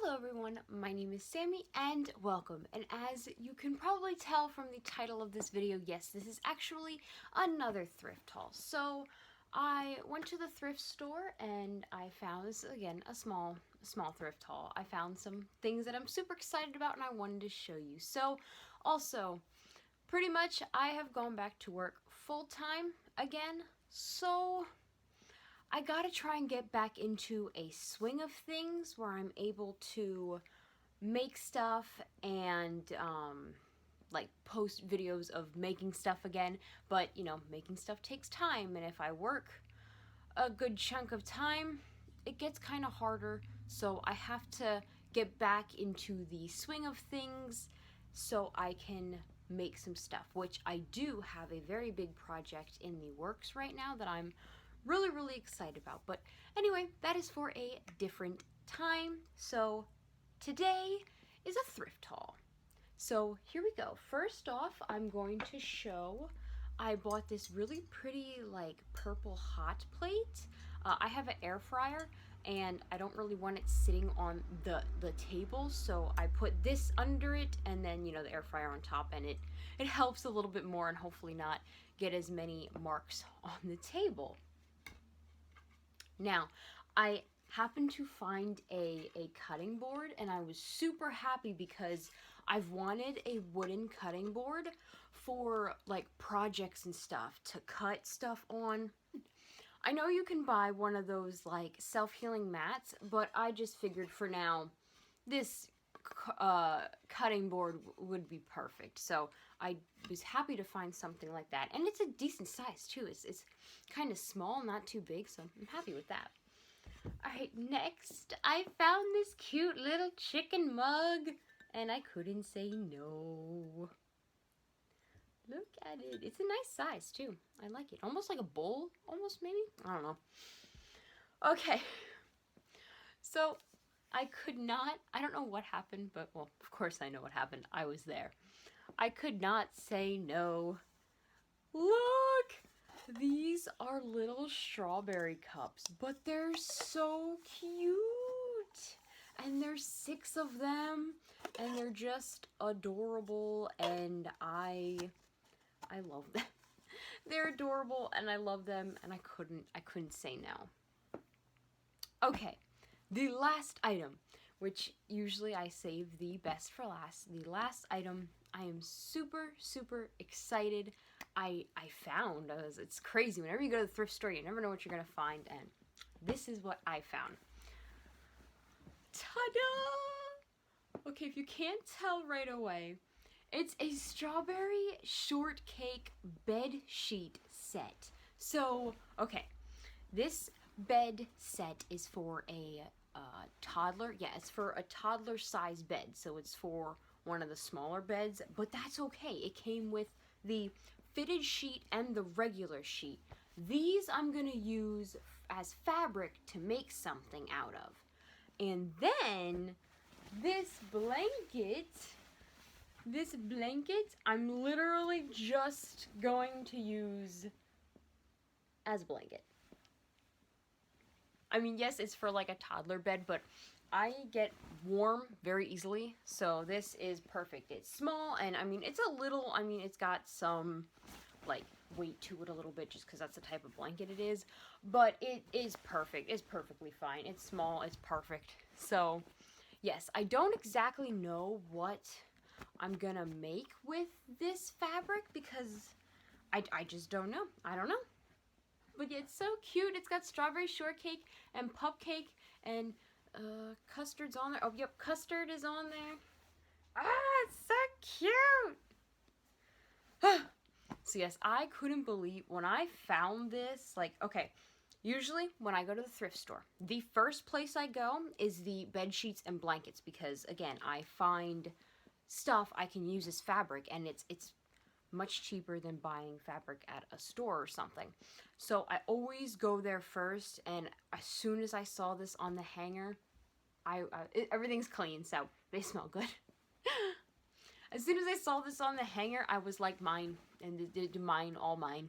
Hello everyone, my name is Sammy and welcome. And as you can probably tell from the title of this video, yes, this is actually another thrift haul. So I went to the thrift store and I found this, again, a small thrift haul. I found some things that I'm super excited about and I wanted to show you. So also, pretty much I have gone back to work full time again. So I gotta try and get back into a swing of things where I'm able to make stuff and like post videos of making stuff again. But you know, making stuff takes time, and if I work a good chunk of time, it gets kind of harder. So I have to get back into the swing of things so I can make some stuff, which I do have a very big project in the works right now that I'm really excited about. But anyway, that is for a different time. So today is a thrift haul. So here we go. First off, I'm going to show, I bought this really pretty like purple hot plate. I have an air fryer and I don't really want it sitting on the table, so I put this under it and then, you know, the air fryer on top, and it helps a little bit more and hopefully not get as many marks on the table. Now, I happened to find a cutting board and I was super happy because I've wanted a wooden cutting board for like projects and stuff to cut stuff on. I know you can buy one of those like self-healing mats, but I just figured for now this cutting board would be perfect. So I was happy to find something like that, and it's a decent size too. It's kind of small, not too big, so I'm happy with that. Alright, next I found this cute little chicken mug and I couldn't say no. Look at it. It's a nice size too. I like it. Almost like a bowl, almost maybe? I don't know. Okay. So I could not, I don't know what happened, but well, of course I know what happened. I was there. I could not say no. Look! These are little strawberry cups, but they're so cute! And there's 6 of them, and they're just adorable, and I love them. They're adorable, and I love them, and I couldn't say no. Okay. The last item, which usually I save the best for last, the last item I am super excited I found. It's crazy. Whenever you go to the thrift store, you never know what you're going to find, and this is what I found. Ta-da! Okay, if you can't tell right away, it's a strawberry shortcake bed sheet set. So, okay, this bed set is for a toddler. Yeah, it's for a toddler size bed, so it's for one of the smaller beds, but that's okay. It came with the fitted sheet and the regular sheet. These I'm gonna use as fabric to make something out of. And then this blanket I'm literally just going to use as a blanket. I mean, yes, it's for like a toddler bed, but I get warm very easily, so this is perfect. It's small, and I mean, it's a little, I mean, it's got some like weight to it a little bit just because that's the type of blanket it is, but it is perfect. It's perfectly fine. It's small, it's perfect. So yes, I don't exactly know what I'm gonna make with this fabric because I just don't know. I don't know. But yeah, it's so cute. It's got strawberry shortcake and cupcake and custard's on there. Oh, yep, custard is on there. Ah, it's so cute. So yes, I couldn't believe when I found this. Like, okay, usually when I go to the thrift store, the first place I go is the bed sheets and blankets because, again, I find stuff I can use as fabric, and it's much cheaper than buying fabric at a store or something. So I always go there first, and as soon as I saw this on the hanger, everything's clean, so they smell good. As soon as I saw this on the hanger, I was like, mine, and mine, all mine.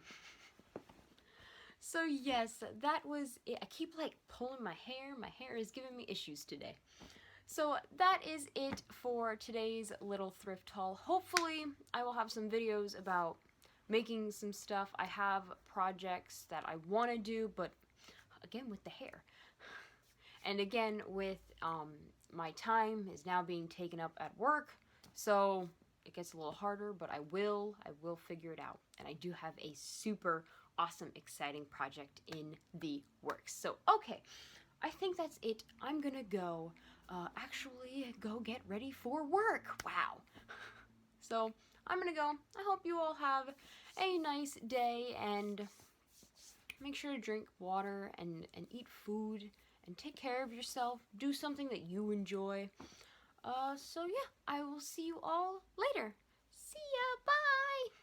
So yes, that was it. I keep like pulling my hair. My hair is giving me issues today. So that is it for today's little thrift haul. Hopefully I will have some videos about making some stuff. I have projects that I want to do, but again with the hair. And again with my time is now being taken up at work, so it gets a little harder, but I will figure it out. And I do have a super awesome, exciting project in the works. So, okay, I think that's it. I'm gonna go, actually go get ready for work. Wow. So, I'm gonna go. I hope you all have a nice day, and make sure to drink water and eat food and take care of yourself. Do something that you enjoy. So yeah, I will see you all later. See ya, bye!